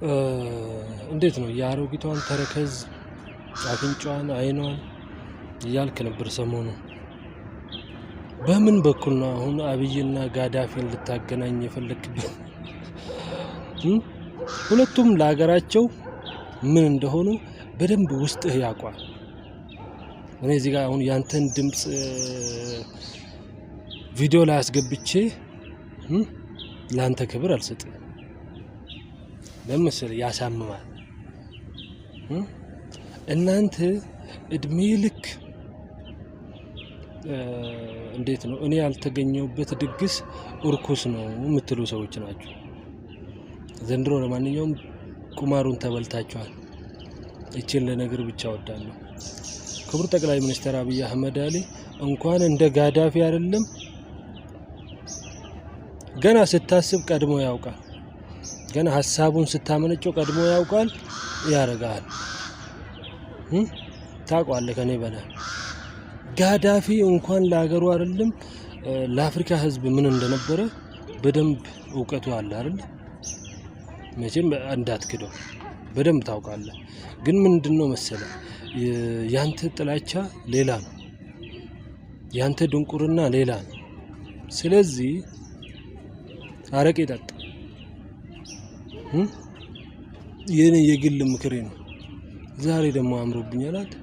እንዴት ነው የአሮጊቷን ተረከዝ አፍንጫዋን አይኗን እያልክ ነበር ሰሞኑን። በምን በኩል ነው አሁን አብይና ጋዳፊን ልታገናኝ የፈለክበት? ሁለቱም ለሀገራቸው ምን እንደሆኑ በደንብ ውስጥህ ያውቃል። እኔ እዚህ ጋር አሁን ያንተን ድምጽ ቪዲዮ ላይ አስገብቼ ላንተ ክብር አልሰጥም። ለምሳሌ ያሳምማል። እናንተ እድሜ ልክ እንዴት ነው እኔ ያልተገኘሁበት ድግስ እርኩስ ነው የምትሉ ሰዎች ናቸው። ዘንድሮ ለማንኛውም ቁማሩን ተበልታችኋል። እቺን ለነገር ብቻ ወዳለሁ። ክቡር ጠቅላይ ሚኒስትር አብይ አህመድ አሊ እንኳን እንደ ጋዳፊ አይደለም ገና ስታስብ ቀድሞ ያውቃል። ገና ሐሳቡን ስታመነጨው ቀድሞ ያውቃል፣ ያረጋል። ታውቃለህ ከኔ በላይ ጋዳፊ እንኳን ለሀገሩ አይደለም ለአፍሪካ ህዝብ ምን እንደነበረ በደንብ እውቀቱ አለ አይደል? መቼም እንዳትክደው በደንብ ታውቃለህ። ግን ምንድነው መሰለህ ያንተ ጥላቻ ሌላ ነው፣ ያንተ ድንቁርና ሌላ ነው። ስለዚህ አረቄ ጠጣ። የኔ የግል ምክሬ ነው። ዛሬ ደግሞ አምሮብኛል አይደል?